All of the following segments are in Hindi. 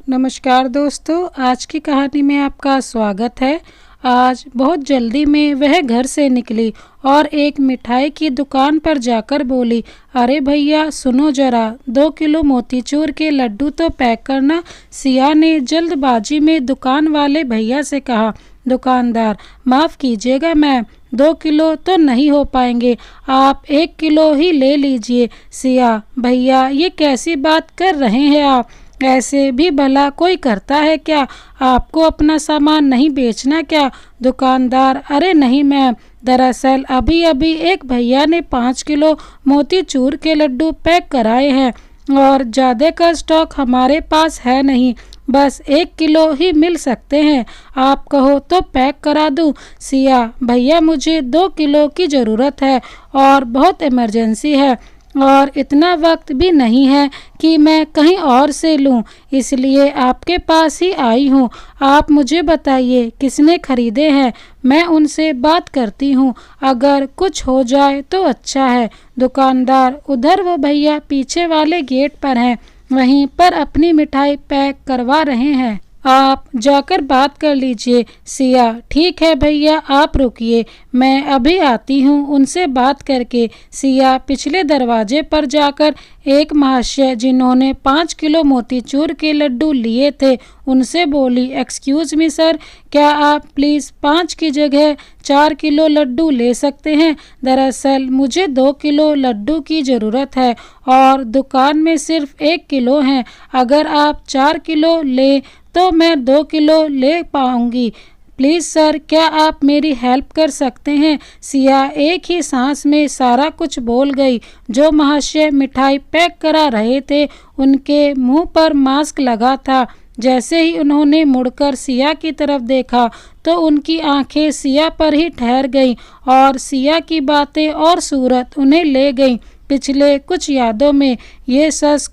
नमस्कार दोस्तों, आज की कहानी में आपका स्वागत है। आज बहुत जल्दी में वह घर से निकली और एक मिठाई की दुकान पर जाकर बोली, अरे भैया सुनो जरा, 2 किलो मोतीचूर के लड्डू तो पैक करना। सिया ने जल्दबाजी में दुकान वाले भैया से कहा। दुकानदार, माफ़ कीजिएगा मैम, 2 किलो तो नहीं हो पाएंगे, आप 1 किलो ही ले लीजिए। सिया, भैया ये कैसी बात कर रहे हैं आप? ऐसे भी भला कोई करता है क्या? आपको अपना सामान नहीं बेचना क्या? दुकानदार, अरे नहीं मैम, दरअसल अभी अभी एक भैया ने 5 किलो मोतीचूर के लड्डू पैक कराए हैं और ज़्यादा का स्टॉक हमारे पास है नहीं, बस 1 किलो ही मिल सकते हैं। आप कहो तो पैक करा दूं? सिया, भैया मुझे 2 किलो की ज़रूरत है और बहुत इमरजेंसी है और इतना वक्त भी नहीं है कि मैं कहीं और से लूं, इसलिए आपके पास ही आई हूं। आप मुझे बताइए किसने खरीदे हैं, मैं उनसे बात करती हूं, अगर कुछ हो जाए तो अच्छा है। दुकानदार, उधर वो भैया पीछे वाले गेट पर हैं, वहीं पर अपनी मिठाई पैक करवा रहे हैं, आप जाकर बात कर लीजिए। सिया, ठीक है भैया, आप रुकिए, मैं अभी आती हूँ उनसे बात करके। सिया पिछले दरवाजे पर जाकर एक महाशय जिन्होंने 5 किलो मोतीचूर के लड्डू लिए थे उनसे बोली, एक्सक्यूज़ मी सर, क्या आप प्लीज़ 5 की जगह 4 किलो लड्डू ले सकते हैं? दरअसल मुझे 2 किलो लड्डू की ज़रूरत है और दुकान में सिर्फ 1 किलो हैं। अगर आप 4 किलो ले तो मैं 2 किलो ले पाऊंगी। प्लीज़ सर, क्या आप मेरी हेल्प कर सकते हैं? सिया एक ही सांस में सारा कुछ बोल गई। जो महाशय मिठाई पैक करा रहे थे उनके मुंह पर मास्क लगा था। जैसे ही उन्होंने मुड़कर सिया की तरफ देखा तो उनकी आंखें सिया पर ही ठहर गईं और सिया की बातें और सूरत उन्हें ले गईं पिछले कुछ यादों में। ये शख्स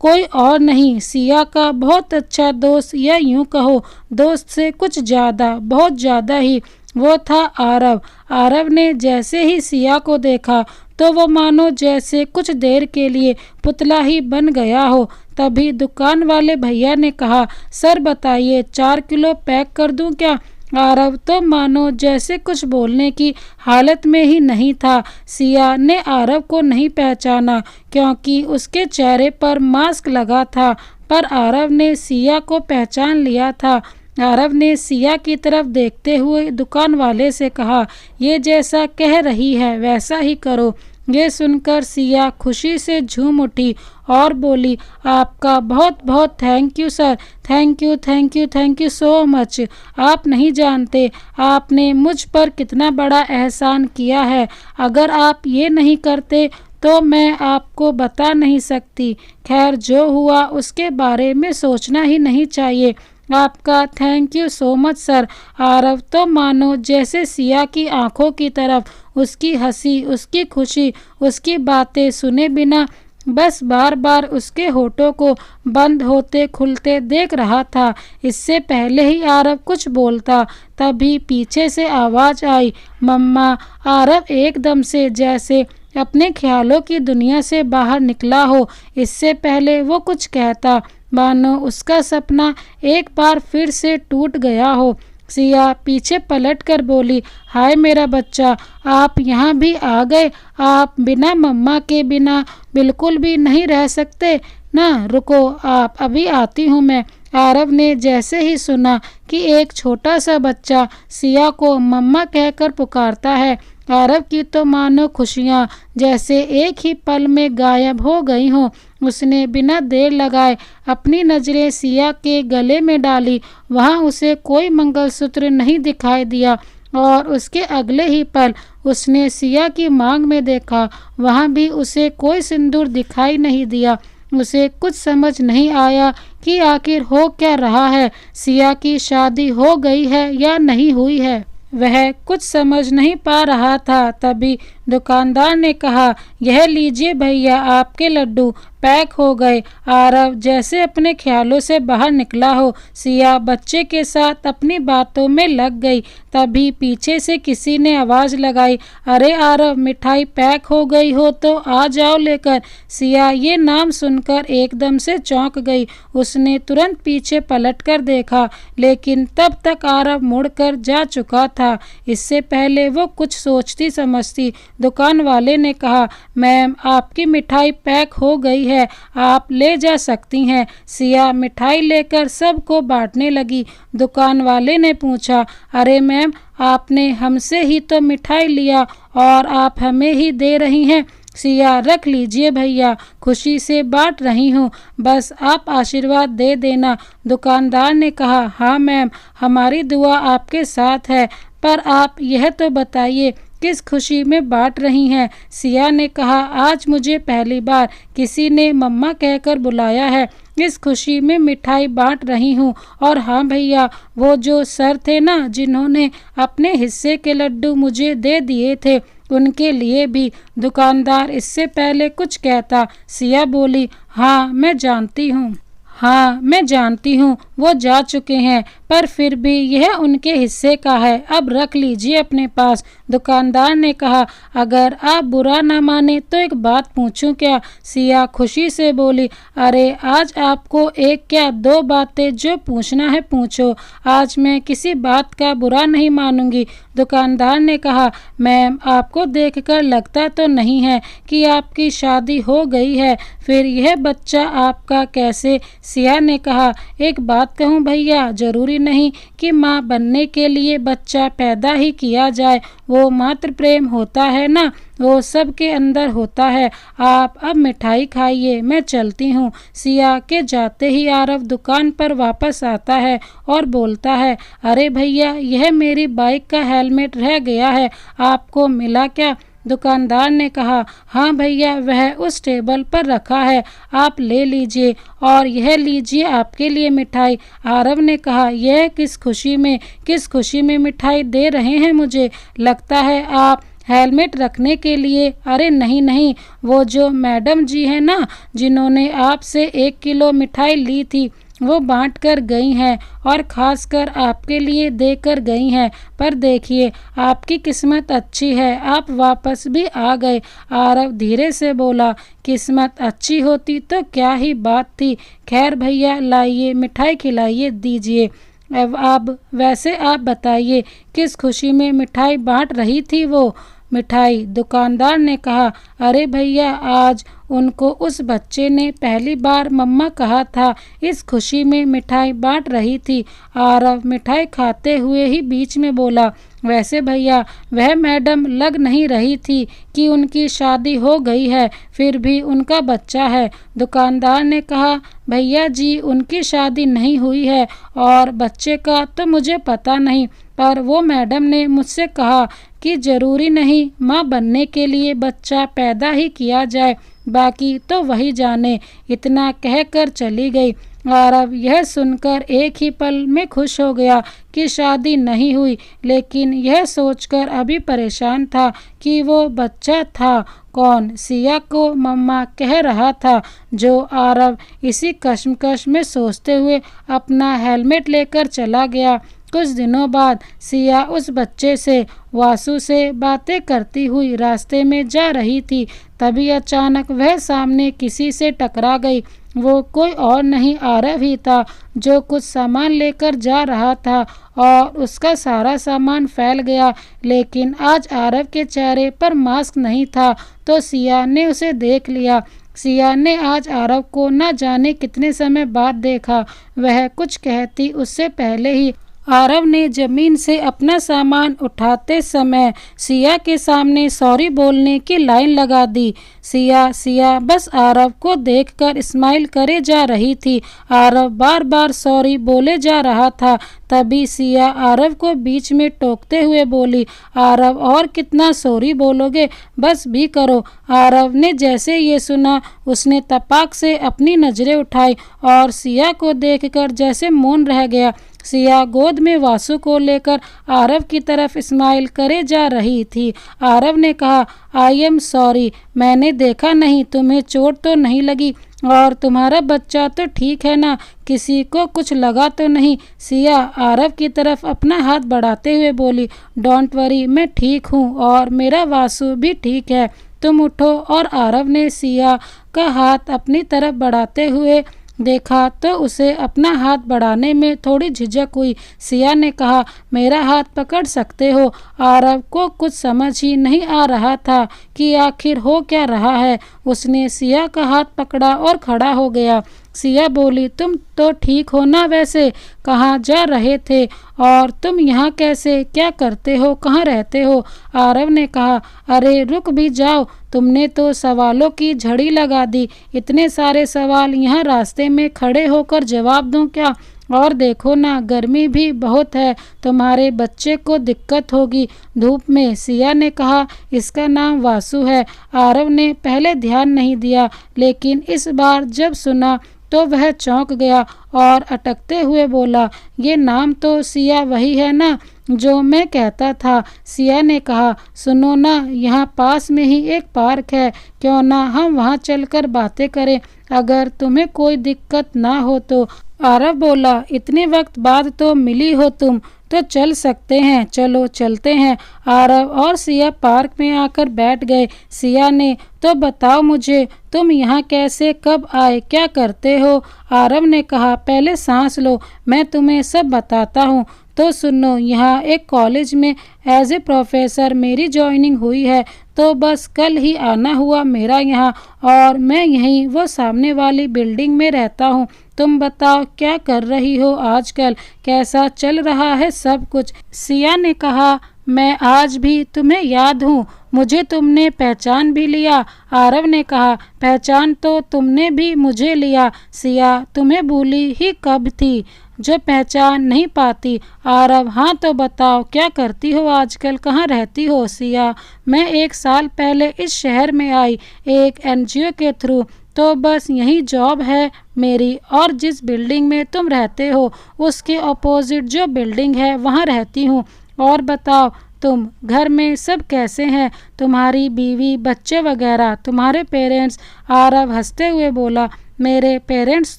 कोई और नहीं, सिया का बहुत अच्छा दोस्त, या यूं कहो दोस्त से कुछ ज़्यादा, बहुत ज़्यादा ही, वो था आरव। आरव ने जैसे ही सिया को देखा तो वो मानो जैसे कुछ देर के लिए पुतला ही बन गया हो। तभी दुकान वाले भैया ने कहा, सर बताइए 4 किलो पैक कर दूं क्या? आरव तो मानो जैसे कुछ बोलने की हालत में ही नहीं था। सिया ने आरव को नहीं पहचाना क्योंकि उसके चेहरे पर मास्क लगा था, पर आरव ने सिया को पहचान लिया था। आरव ने सिया की तरफ देखते हुए दुकान वाले से कहा, ये जैसा कह रही है वैसा ही करो। ये सुनकर सिया खुशी से झूम उठी और बोली, आपका बहुत बहुत thank you sir, thank you thank you thank you so much. आप नहीं जानते आपने मुझ पर कितना बड़ा एहसान किया है। अगर आप ये नहीं करते तो मैं आपको बता नहीं सकती। खैर, जो हुआ उसके बारे में सोचना ही नहीं चाहिए। आपका thank you so much sir. Aarav तो मानो जैसे सिया की आंखों की तरफ, उसकी हंसी, उसकी खुशी, उसकी बातें सुने बिना बस बार बार उसके होठों को बंद होते खुलते देख रहा था। इससे पहले ही आरव कुछ बोलता, तभी पीछे से आवाज़ आई, मम्मा। आरव एकदम से जैसे अपने ख्यालों की दुनिया से बाहर निकला हो। इससे पहले वो कुछ कहता, मानो उसका सपना एक बार फिर से टूट गया हो। सिया पीछे पलट कर बोली, हाय मेरा बच्चा, आप यहाँ भी आ गए। आप बिना मम्मा के बिना बिल्कुल भी नहीं रह सकते ना? रुको, आप अभी आती हूँ मैं। आरव ने जैसे ही सुना कि एक छोटा सा बच्चा सिया को मम्मा कहकर पुकारता है, आरव की तो मानो खुशियाँ जैसे एक ही पल में गायब हो गई हों। उसने बिना देर लगाए अपनी नज़रें सिया के गले में डाली। वहाँ उसे कोई मंगलसूत्र नहीं दिखाई दिया और उसके अगले ही पल उसने सिया की मांग में देखा, वहाँ भी उसे कोई सिंदूर दिखाई नहीं दिया। उसे कुछ समझ नहीं आया कि आखिर हो क्या रहा है। सिया की शादी हो गई है या नहीं हुई है, वह कुछ समझ नहीं पा रहा था। तभी दुकानदार ने कहा, यह लीजिए भैया आपके लड्डू पैक हो गए। आरव जैसे अपने ख्यालों से बाहर निकला हो, सिया बच्चे के साथ अपनी बातों में लग गई। तभी पीछे से किसी ने आवाज लगाई, अरे आरव, मिठाई पैक हो गई हो तो आ जाओ लेकर। सिया ये नाम सुनकर एकदम से चौंक गई। उसने तुरंत पीछे पलटकर देखा, लेकिन तब तक आरव मुड़कर जा चुका था। इससे पहले वो कुछ सोचती समझती दुकान वाले ने कहा, मैम आपकी मिठाई पैक हो गई है, आप ले जा सकती हैं। सिया मिठाई लेकर सबको बांटने लगी। दुकान वाले ने पूछा, अरे मैम, आपने हमसे ही तो मिठाई लिया और आप हमें ही दे रही हैं। सिया, रख लीजिए भैया, खुशी से बांट रही हूँ, बस आप आशीर्वाद दे देना। दुकानदार ने कहा, हाँ मैम, हमारी दुआ आपके साथ है, पर आप यह तो बताइए किस खुशी में बांट रही हैं। सिया ने कहा, आज मुझे पहली बार किसी ने मम्मा कहकर बुलाया है, इस खुशी में मिठाई बांट रही हूँ। और हाँ भैया, वो जो सर थे ना जिन्होंने अपने हिस्से के लड्डू मुझे दे दिए थे, उनके लिए भी। दुकानदार इससे पहले कुछ कहता, सिया बोली, हाँ मैं जानती हूँ, हाँ मैं जानती हूँ, वो जा चुके हैं, पर फिर भी यह उनके हिस्से का है, अब रख लीजिए अपने पास। दुकानदार ने कहा, अगर आप बुरा ना माने तो एक बात पूछूं क्या? सिया खुशी से बोली, अरे आज आपको एक क्या दो बातें जो पूछना है पूछो, आज मैं किसी बात का बुरा नहीं मानूंगी। दुकानदार ने कहा, मैम आपको देखकर लगता तो नहीं है कि आपकी शादी हो गई है, फिर यह बच्चा आपका कैसे? सिया ने कहा, एक बात कहूँ भैया, जरूरी नहीं कि माँ बनने के लिए बच्चा पैदा ही किया जाए, वो मातृ प्रेम होता है ना, वो सबके अंदर होता है। आप अब मिठाई खाइए, मैं चलती हूँ। सिया के जाते ही आरव दुकान पर वापस आता है और बोलता है, अरे भैया, यह मेरी बाइक का हेलमेट रह गया है, आपको मिला क्या? दुकानदार ने कहा, हाँ भैया, वह उस टेबल पर रखा है, आप ले लीजिए, और यह लीजिए आपके लिए मिठाई। आरव ने कहा, यह किस खुशी में मिठाई दे रहे हैं मुझे? लगता है आप हेलमेट रखने के लिए। अरे नहीं नहीं, वो जो मैडम जी हैं ना, जिन्होंने आपसे 1 किलो मिठाई ली थी, वो बांट कर गई हैं और खास कर आपके लिए दे कर गई हैं। पर देखिए, आपकी किस्मत अच्छी है, आप वापस भी आ गए। आरव धीरे से बोला, किस्मत अच्छी होती तो क्या ही बात थी। खैर भैया, लाइए मिठाई खिलाइए, दीजिए। अब वैसे आप बताइए, किस खुशी में मिठाई बांट रही थी वो मिठाई? दुकानदार ने कहा, अरे भैया, आज उनको उस बच्चे ने पहली बार मम्मा कहा था, इस खुशी में मिठाई बांट रही थी। आरव मिठाई खाते हुए ही बीच में बोला, वैसे भैया, वह मैडम लग नहीं रही थी कि उनकी शादी हो गई है, फिर भी उनका बच्चा है। दुकानदार ने कहा, भैया जी, उनकी शादी नहीं हुई है और बच्चे का तो मुझे पता नहीं, पर वो मैडम ने मुझसे कहा कि जरूरी नहीं माँ बनने के लिए बच्चा पैदा ही किया जाए, बाकी तो वही जाने। इतना कहकर चली गई। आरव यह सुनकर एक ही पल में खुश हो गया कि शादी नहीं हुई, लेकिन यह सोचकर अभी परेशान था कि वो बच्चा था कौन? सिया को मम्मा कह रहा था। जो आरव इसी कश्मकश में सोचते हुए अपना हेलमेट लेकर चला गया। कुछ दिनों बाद सिया उस बच्चे से, वासु से बातें करती हुई रास्ते में जा रही थी। तभी अचानक वह सामने किसी से टकरा गई। वो कोई और नहीं, आरव ही था, जो कुछ सामान लेकर जा रहा था और उसका सारा सामान फैल गया। लेकिन आज आरव के चेहरे पर मास्क नहीं था, तो सिया ने उसे देख लिया। सिया ने आज आरव को न जाने कितने समय बाद देखा। वह कुछ कहती उससे पहले ही आरव ने जमीन से अपना सामान उठाते समय सिया के सामने सॉरी बोलने की लाइन लगा दी। सिया बस आरव को देखकर स्माइल करे जा रही थी। आरव बार बार सॉरी बोले जा रहा था। तभी सिया आरव को बीच में टोकते हुए बोली, आरव और कितना सॉरी बोलोगे, बस भी करो। आरव ने जैसे ये सुना, उसने तपाक से अपनी नजरें उठाई और सिया को देखकर जैसे मौन रह गया। सिया गोद में वासु को लेकर आरव की तरफ स्माइल करे जा रही थी। आरव ने कहा, आई एम सॉरी, मैंने देखा नहीं, तुम्हें चोट तो नहीं लगी और तुम्हारा बच्चा तो ठीक है ना, किसी को कुछ लगा तो नहीं। सिया आरव की तरफ अपना हाथ बढ़ाते हुए बोली, डोंट वरी, मैं ठीक हूँ और मेरा वासु भी ठीक है, तुम उठो। और आरव ने सिया का हाथ अपनी तरफ बढ़ाते हुए देखा तो उसे अपना हाथ बढ़ाने में थोड़ी झिझक हुई। सिया ने कहा, मेरा हाथ पकड़ सकते हो। आरव को कुछ समझ ही नहीं आ रहा था कि आखिर हो क्या रहा है। उसने सिया का हाथ पकड़ा और खड़ा हो गया। सिया बोली, तुम तो ठीक हो ना, वैसे कहाँ जा रहे थे और तुम यहाँ कैसे, क्या करते हो, कहाँ रहते हो? आरव ने कहा, अरे रुक भी जाओ, तुमने तो सवालों की झड़ी लगा दी। इतने सारे सवाल, यहाँ रास्ते में खड़े होकर जवाब दूं क्या? और देखो ना, गर्मी भी बहुत है, तुम्हारे बच्चे को दिक्कत होगी धूप में। सिया ने कहा, इसका नाम वासु है। आरव ने पहले ध्यान नहीं दिया, लेकिन इस बार जब सुना तो वह चौंक गया और अटकते हुए बोला, ये नाम तो सिया वही है ना जो मैं कहता था। सिया ने कहा, सुनो ना, यहाँ पास में ही एक पार्क है, क्यों ना हम वहाँ चलकर बातें करें, अगर तुम्हें कोई दिक्कत ना हो तो। आरव बोला, इतने वक्त बाद तो मिली हो तुम, तो चल सकते हैं, चलो चलते हैं। आरव और सिया पार्क में आकर बैठ गए। सिया ने, तो बताओ मुझे, तुम यहाँ कैसे, कब आए, क्या करते हो? आरव ने कहा, पहले सांस लो, मैं तुम्हें सब बताता हूँ। तो सुनो, यहाँ एक कॉलेज में एज ए प्रोफेसर मेरी ज्वाइनिंग हुई है, तो बस कल ही आना हुआ मेरा यहाँ, और मैं यहीं वो सामने वाली बिल्डिंग में रहता हूँ। तुम बताओ क्या कर रही हो आजकल, कैसा चल रहा है सब कुछ? सिया ने कहा, मैं आज भी तुम्हें याद हूँ, मुझे तुमने पहचान भी लिया। आरव ने कहा, पहचान तो तुमने भी मुझे लिया। सिया, तुम्हें भूली ही कब थी जो पहचान नहीं पाती। आरव, हाँ तो बताओ क्या करती हो आजकल, कहाँ रहती हो? सिया, मैं 1 साल पहले इस शहर में आई, एक एनजीओ के थ्रू, तो बस यही जॉब है मेरी, और जिस बिल्डिंग में तुम रहते हो उसके अपोजिट जो बिल्डिंग है वहाँ रहती हूँ। और बताओ तुम, घर में सब कैसे हैं, तुम्हारी बीवी, बच्चे वगैरह, तुम्हारे पेरेंट्स? आरव हंसते हुए बोला, मेरे पेरेंट्स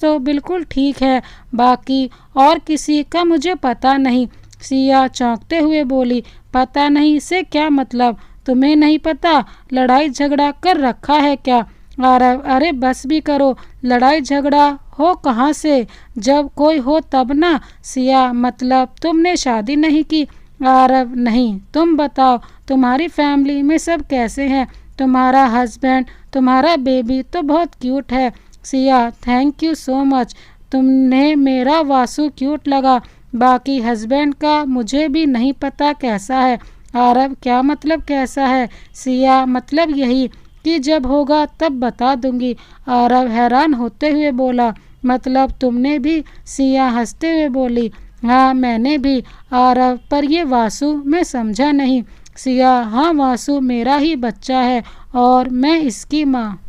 तो बिल्कुल ठीक है, बाकी और किसी का मुझे पता नहीं। सिया चौंकते हुए बोली, पता नहीं से क्या मतलब, तुम्हें नहीं पता, लड़ाई झगड़ा कर रखा है क्या? आरव, अरे बस भी करो, लड़ाई झगड़ा हो कहाँ से, जब कोई हो तब ना। सिया, मतलब तुमने शादी नहीं की? आरव, नहीं। तुम बताओ, तुम्हारी फैमिली में सब कैसे हैं, तुम्हारा हस्बैंड, तुम्हारा बेबी तो बहुत क्यूट है। Siya, thank you so much, तुमने मेरा वासु क्यूट लगा, बाकी हस्बैंड का मुझे भी नहीं पता कैसा है। आरव, क्या मतलब कैसा है? सिया, मतलब यही कि जब होगा तब बता दूंगी। आरव हैरान होते हुए बोला, मतलब तुमने भी? सिया हंसते हुए बोली, हाँ मैंने भी। आरव, पर ये वासु मैं समझा नहीं। सिया, हाँ वासु मेरा ही बच्चा है और मैं इसकी माँ,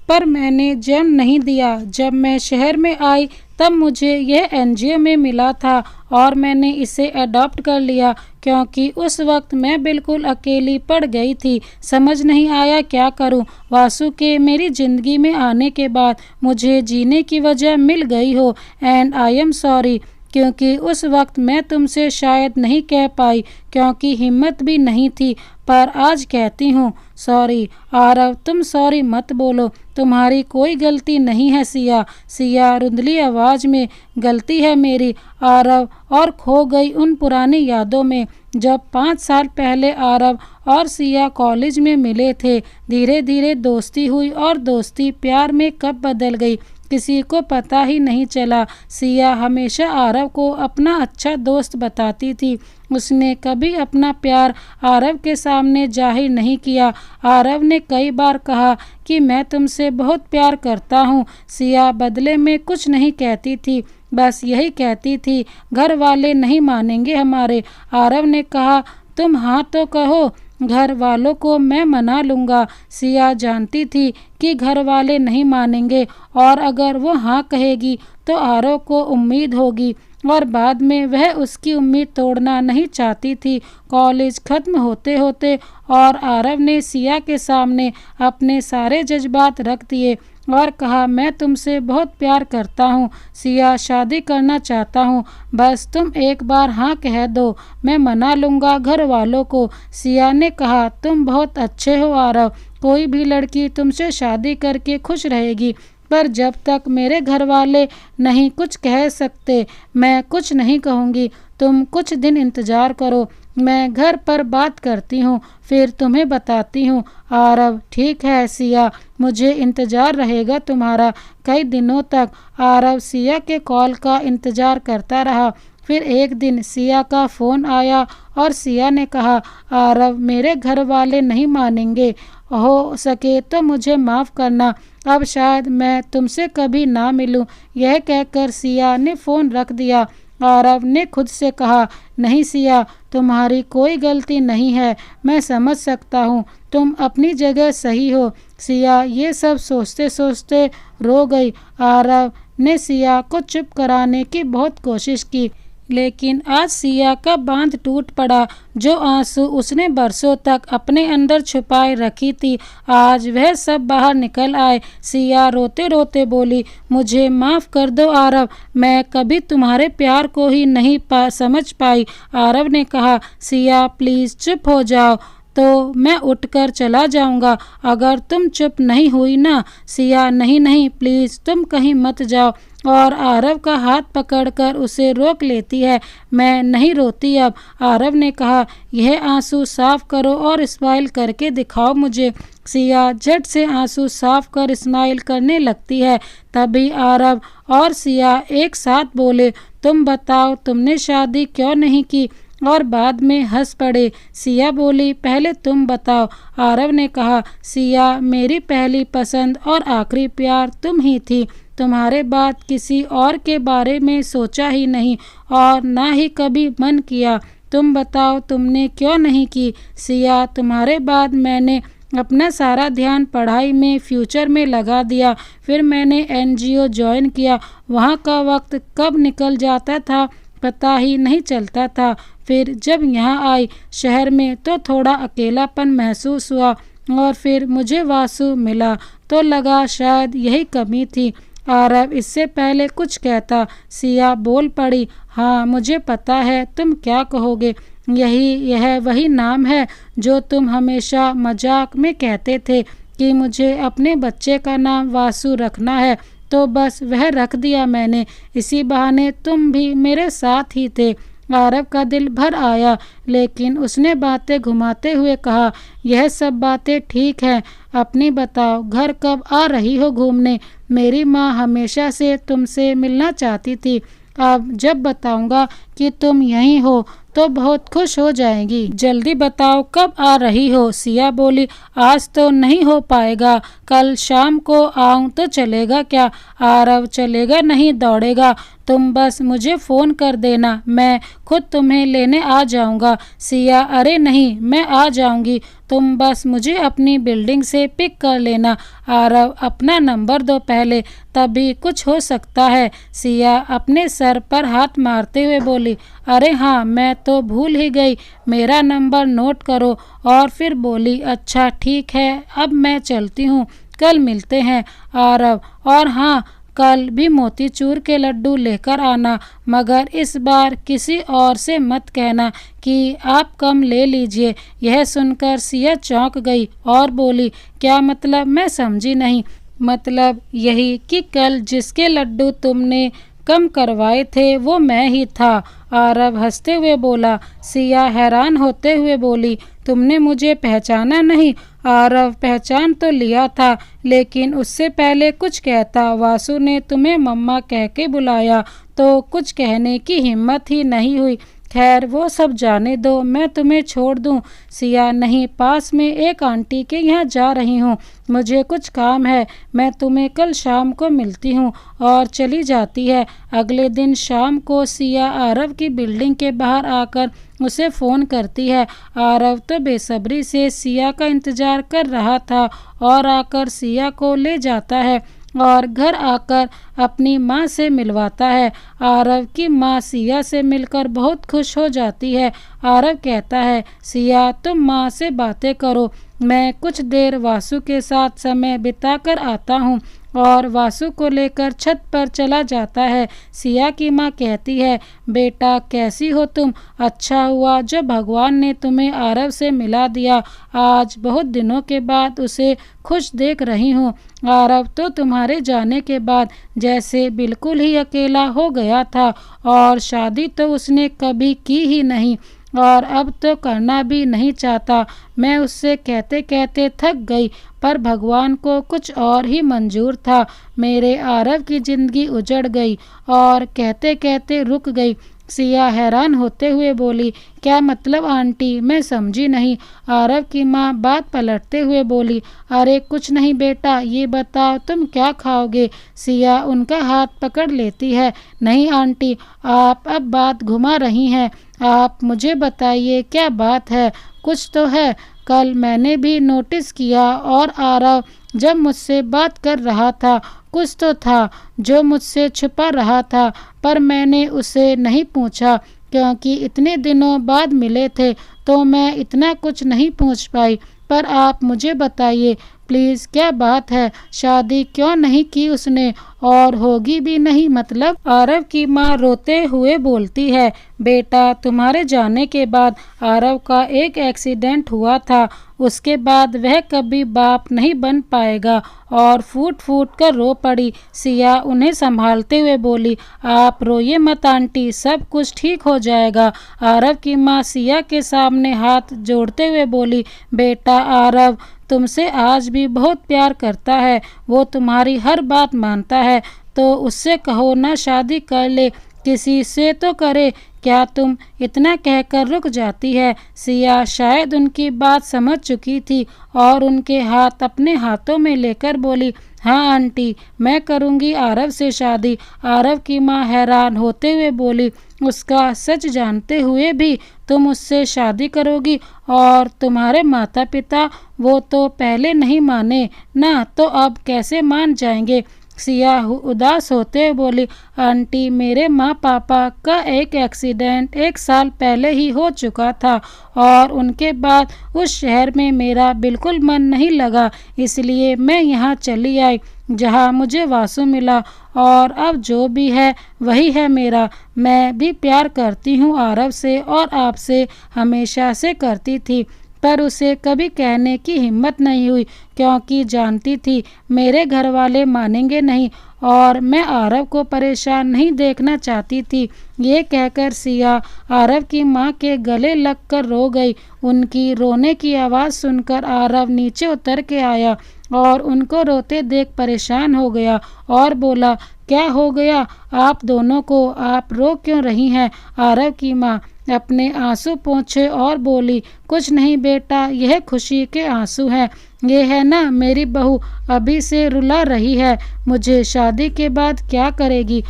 पर मैंने जन्म नहीं दिया। जब मैं शहर में आई तब मुझे यह एनजीओ में मिला था और मैंने इसे अडॉप्ट कर लिया, क्योंकि उस वक्त मैं बिल्कुल अकेली पड़ गई थी, समझ नहीं आया क्या करूं। वासु के मेरी ज़िंदगी में आने के बाद मुझे जीने की वजह मिल गई हो, एंड आई एम सॉरी, क्योंकि उस वक्त मैं तुमसे शायद नहीं कह पाई, क्योंकि हिम्मत भी नहीं थी, पर आज कहती हूँ, सॉरी। आरव, तुम सॉरी मत बोलो, तुम्हारी कोई गलती नहीं है। सिया, सिया रुंधली आवाज़ में, गलती है मेरी। आरव और खो गई उन पुरानी यादों में, जब 5 साल पहले आरव और सिया कॉलेज में मिले थे। धीरे धीरे दोस्ती हुई और दोस्ती प्यार में कब बदल गई किसी को पता ही नहीं चला। सिया हमेशा आरव को अपना अच्छा दोस्त बताती थी, उसने कभी अपना प्यार आरव के सामने जाहिर नहीं किया। आरव ने कई बार कहा कि मैं तुमसे बहुत प्यार करता हूँ। सिया बदले में कुछ नहीं कहती थी, बस यही कहती थी, घर वाले नहीं मानेंगे हमारे। आरव ने कहा, तुम हाँ तो कहो, घर वालों को मैं मना लूँगा। सिया जानती थी कि घर वाले नहीं मानेंगे, और अगर वो हाँ कहेगी तो आरव को उम्मीद होगी और बाद में वह उसकी उम्मीद तोड़ना नहीं चाहती थी। कॉलेज खत्म होते होते और आरव ने सिया के सामने अपने सारे जज्बात रख दिए और कहा, मैं तुमसे बहुत प्यार करता हूँ सिया, शादी करना चाहता हूँ, बस तुम एक बार हाँ कह दो, मैं मना लूँगा घर वालों को। सिया ने कहा, तुम बहुत अच्छे हो आरव, कोई भी लड़की तुमसे शादी करके खुश रहेगी, पर जब तक मेरे घर वाले नहीं कुछ कह सकते मैं कुछ नहीं कहूँगी। तुम कुछ दिन इंतज़ार करो, मैं घर पर बात करती हूँ, फिर तुम्हें बताती हूँ। आरव, ठीक है सिया, मुझे इंतज़ार रहेगा तुम्हारा। कई दिनों तक आरव सिया के कॉल का इंतज़ार करता रहा। फिर एक दिन सिया का फ़ोन आया और सिया ने कहा, आरव, मेरे घर वाले नहीं मानेंगे, हो सके तो मुझे माफ़ करना, अब शायद मैं तुमसे कभी ना मिलूं। यह कहकर सिया ने फ़ोन रख दिया। आरव ने खुद से कहा, नहीं सिया, तुम्हारी कोई गलती नहीं है, मैं समझ सकता हूँ, तुम अपनी जगह सही हो। सिया ये सब सोचते सोचते रो गई। आरव ने सिया को चुप कराने की बहुत कोशिश की, लेकिन आज सिया का बांध टूट पड़ा। जो आंसू उसने बरसों तक अपने अंदर छुपाए रखी थी, आज वह सब बाहर निकल आए। सिया रोते रोते बोली, मुझे माफ़ कर दो आरव, मैं कभी तुम्हारे प्यार को ही नहीं समझ पाई। आरव ने कहा, सिया प्लीज़ चुप हो जाओ तो मैं उठकर चला जाऊंगा, अगर तुम चुप नहीं हुई ना। सिया, नहीं नहीं, प्लीज़ तुम कहीं मत जाओ, और आरव का हाथ पकड़कर उसे रोक लेती है। मैं नहीं रोती अब। आरव ने कहा, यह आंसू साफ करो और स्माइल करके दिखाओ मुझे। सिया झट से आंसू साफ कर स्माइल करने लगती है। तभी आरव और सिया एक साथ बोले, तुम बताओ तुमने शादी क्यों नहीं की, और बाद में हंस पड़े। सिया बोली, पहले तुम बताओ। आरव ने कहा, सिया, मेरी पहली पसंद और आखिरी प्यार तुम ही थी, तुम्हारे बाद किसी और के बारे में सोचा ही नहीं और ना ही कभी मन किया। तुम बताओ तुमने क्यों नहीं की। सिया, तुम्हारे बाद मैंने अपना सारा ध्यान पढ़ाई में, फ्यूचर में लगा दिया। फिर मैंने एनजीओ ज्वाइन किया, वहाँ का वक्त कब निकल जाता था पता ही नहीं चलता था। फिर जब यहाँ आई शहर में तो थोड़ा अकेलापन महसूस हुआ, और फिर मुझे वासु मिला तो लगा शायद यही कमी थी। आरव इससे पहले कुछ कहता, सिया बोल पड़ी, हाँ मुझे पता है तुम क्या कहोगे, यह वही नाम है जो तुम हमेशा मजाक में कहते थे कि मुझे अपने बच्चे का नाम वासु रखना है, तो बस वह रख दिया मैंने, इसी बहाने तुम भी मेरे साथ ही थे। आरव का दिल भर आया, लेकिन उसने बातें घुमाते हुए कहा, यह सब बातें ठीक हैं, अपनी बताओ, घर कब आ रही हो घूमने। मेरी माँ हमेशा से तुमसे मिलना चाहती थी, अब जब बताऊंगा कि तुम यहीं हो तो बहुत खुश हो जाएंगी। जल्दी बताओ कब आ रही हो। सिया बोली, आज तो नहीं हो पाएगा, कल शाम को आऊं तो चलेगा क्या। आरव, चलेगा नहीं दौड़ेगा, तुम बस मुझे फ़ोन कर देना, मैं खुद तुम्हें लेने आ जाऊंगा। सिया, अरे नहीं, मैं आ जाऊंगी, तुम बस मुझे अपनी बिल्डिंग से पिक कर लेना। आरव, अपना नंबर दो पहले, तभी कुछ हो सकता है। सिया अपने सर पर हाथ मारते हुए बोली, अरे हाँ, मैं तो भूल ही गई, मेरा नंबर नोट करो। और फिर बोली, अच्छा ठीक है, अब मैं चलती हूँ, कल मिलते हैं। आरव, और हाँ, कल भी मोतीचूर के लड्डू लेकर आना, मगर इस बार किसी और से मत कहना कि आप कम ले लीजिए। यह सुनकर सिया चौंक गई और बोली, क्या मतलब, मैं समझी नहीं। मतलब यही कि कल जिसके लड्डू तुमने कम करवाए थे वो मैं ही था। आरव हंसते हुए बोला। सिया हैरान होते हुए बोली, तुमने मुझे पहचाना नहीं। आरव, पहचान तो लिया था, लेकिन उससे पहले कुछ कहता। वासु ने तुम्हें मम्मा कह के बुलाया तो कुछ कहने की हिम्मत ही नहीं हुई। खैर वो सब जाने दो, मैं तुम्हें छोड़ दूं। सिया, नहीं, पास में एक आंटी के यहाँ जा रही हूँ, मुझे कुछ काम है, मैं तुम्हें कल शाम को मिलती हूँ, और चली जाती है। अगले दिन शाम को सिया आरव की बिल्डिंग के बाहर आकर उसे फ़ोन करती है। आरव तो बेसब्री से सिया का इंतज़ार कर रहा था और आकर सिया को ले जाता है। और घर आकर अपनी माँ से मिलवाता है। आरव की माँ सिया से मिलकर बहुत खुश हो जाती है। आरव कहता है, सिया तुम माँ से बातें करो, मैं कुछ देर वासु के साथ समय बिताकर आता हूँ। और वासु को लेकर छत पर चला जाता है। सिया की माँ कहती है, बेटा कैसी हो तुम? अच्छा हुआ जो भगवान ने तुम्हें आरव से मिला दिया। आज बहुत दिनों के बाद उसे खुश देख रही हूँ। आरव तो तुम्हारे जाने के बाद जैसे बिल्कुल ही अकेला हो गया था, और शादी तो उसने कभी की ही नहीं, और अब तो करना भी नहीं चाहता। मैं उससे कहते कहते थक गई, पर भगवान को कुछ और ही मंजूर था। मेरे आरव की जिंदगी उजड़ गई। और कहते कहते रुक गई। सिया हैरान होते हुए बोली, क्या मतलब आंटी? मैं समझी नहीं। आरव की माँ बात पलटते हुए बोली, अरे कुछ नहीं बेटा, ये बताओ तुम क्या खाओगे? सिया उनका हाथ पकड़ लेती है, नहीं आंटी, आप अब बात घुमा रही हैं। आप मुझे बताइए क्या बात है? कुछ तो है। कल मैंने भी नोटिस किया, और आरव जब मुझसे बात कर रहा था कुछ तो था जो मुझसे छुपा रहा था, पर मैंने उसे नहीं पूछा, क्योंकि इतने दिनों बाद मिले थे तो मैं इतना कुछ नहीं पूछ पाई। पर आप मुझे बताइए प्लीज़, क्या बात है? शादी क्यों नहीं की उसने, और होगी भी नहीं मतलब? आरव की माँ रोते हुए बोलती है, बेटा तुम्हारे जाने के बाद आरव का एक एक्सीडेंट हुआ था, उसके बाद वह कभी बाप नहीं बन पाएगा। और फूट फूट कर रो पड़ी। सिया उन्हें संभालते हुए बोली, आप रोइए मत आंटी, सब कुछ ठीक हो जाएगा। आरव की माँ सिया के सामने हाथ जोड़ते हुए बोली, बेटा आरव तुमसे आज भी बहुत प्यार करता है, वो तुम्हारी हर बात मानता है, तो उससे कहो ना शादी कर ले, किसी से तो करे। क्या तुम? इतना कहकर रुक जाती है। सिया शायद उनकी बात समझ चुकी थी, और उनके हाथ अपने हाथों में लेकर बोली, हाँ आंटी, मैं करूँगी आरव से शादी। आरव की माँ हैरान होते हुए बोली, उसका सच जानते हुए भी तुम उससे शादी करोगी? और तुम्हारे माता पिता, वो तो पहले नहीं माने ना, तो अब कैसे मान जाएंगे? सिया उदास होते हुए बोली, आंटी मेरे माँ पापा का एक एक्सीडेंट 1 साल पहले ही हो चुका था, और उनके बाद उस शहर में मेरा बिल्कुल मन नहीं लगा, इसलिए मैं यहाँ चली आई जहाँ मुझे वासु मिला, और अब जो भी है वही है मेरा। मैं भी प्यार करती हूँ आरव से, और आपसे हमेशा से करती थी, पर उसे कभी कहने की हिम्मत नहीं हुई, क्योंकि जानती थी मेरे घर वाले मानेंगे नहीं, और मैं आरव को परेशान नहीं देखना चाहती थी। ये कहकर सिया आरव की माँ के गले लगकर रो गई। उनकी रोने की आवाज़ सुनकर आरव नीचे उतर के आया, और उनको रोते देख परेशान हो गया, और बोला, क्या हो गया आप दोनों को? आप रो क्यों रही हैं? आरव की माँ अपने आंसू पोंछे और बोली, कुछ नहीं बेटा, यह खुशी के आंसू हैं। ये है ना मेरी बहू अभी से रुला रही है, मुझे शादी के बाद क्या करेगी?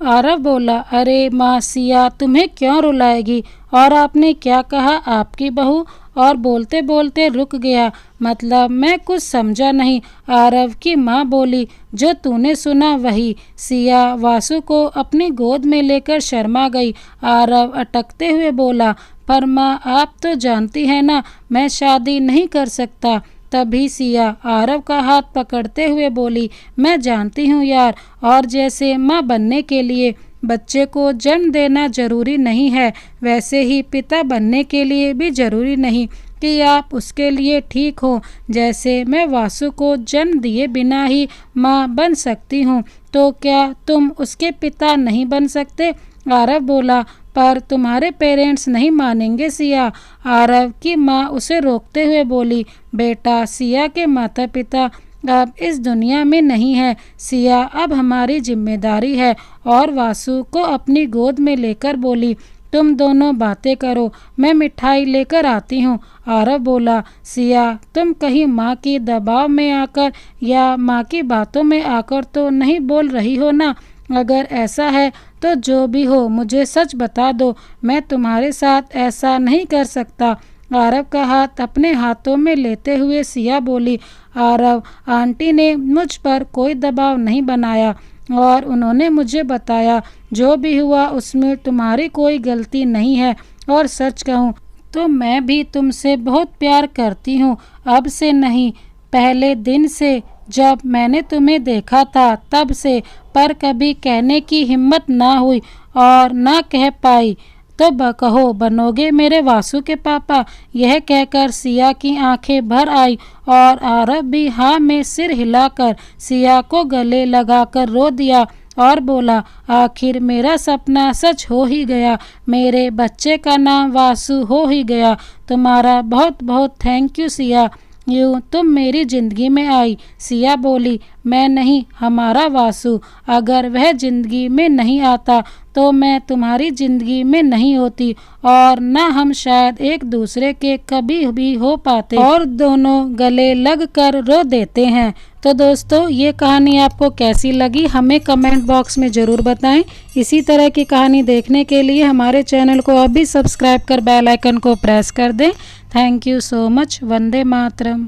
आरव बोला, अरे माँ सिया तुम्हें क्यों रुलाएगी? और आपने क्या कहा आपकी बहू? और बोलते बोलते रुक गया। मतलब मैं कुछ समझा नहीं। आरव की माँ बोली, जो तूने सुना वही। सिया वासु को अपनी गोद में लेकर शर्मा गई। आरव अटकते हुए बोला, पर माँ आप तो जानती हैं ना मैं शादी नहीं कर सकता। तभी सिया आरव का हाथ पकड़ते हुए बोली, मैं जानती हूँ यार, और जैसे माँ बनने के लिए बच्चे को जन्म देना जरूरी नहीं है, वैसे ही पिता बनने के लिए भी जरूरी नहीं कि आप उसके लिए ठीक हो। जैसे मैं वासु को जन्म दिए बिना ही माँ बन सकती हूँ, तो क्या तुम उसके पिता नहीं बन सकते? आरव बोला, पर तुम्हारे पेरेंट्स नहीं मानेंगे सिया। आरव की माँ उसे रोकते हुए बोली, बेटा सिया के माता पिता अब इस दुनिया में नहीं है। सिया अब हमारी जिम्मेदारी है। और वासु को अपनी गोद में लेकर बोली, तुम दोनों बातें करो, मैं मिठाई लेकर आती हूँ। आरव बोला, सिया तुम कहीं माँ की दबाव में आकर या माँ की बातों में आकर तो नहीं बोल रही हो ना? अगर ऐसा है तो जो भी हो मुझे सच बता दो, मैं तुम्हारे साथ ऐसा नहीं कर सकता। आरव का हाथ अपने हाथों में लेते हुए सिया बोली, आरव, आंटी ने मुझ पर कोई दबाव नहीं बनाया और उन्होंने मुझे बताया जो भी हुआ उसमें तुम्हारी कोई गलती नहीं है। और सच कहूँ तो मैं भी तुमसे बहुत प्यार करती हूँ, अब से नहीं, पहले दिन से जब मैंने तुम्हें देखा था तब से, पर कभी कहने की हिम्मत ना हुई और ना कह पाई। तो कहो, बनोगे मेरे वासु के पापा? यह कहकर सिया की आंखें भर आई और आरव भी हाँ में सिर हिलाकर सिया को गले लगाकर रो दिया और बोला, आखिर मेरा सपना सच हो ही गया, मेरे बच्चे का नाम वासु हो ही गया। तुम्हारा बहुत बहुत थैंक यू सिया, यूँ तुम मेरी जिंदगी में आई। सिया बोली, मैं नहीं, हमारा वासु। अगर वह जिंदगी में नहीं आता तो मैं तुम्हारी जिंदगी में नहीं होती और न हम शायद एक दूसरे के कभी भी हो पाते। और दोनों गले लग कर रो देते हैं। तो दोस्तों, ये कहानी आपको कैसी लगी हमें कमेंट बॉक्स में ज़रूर बताएं। इसी तरह की कहानी देखने के लिए हमारे चैनल को अभी सब्सक्राइब कर बेल आइकन को प्रेस कर दें। Thank you so much. Vande Mataram.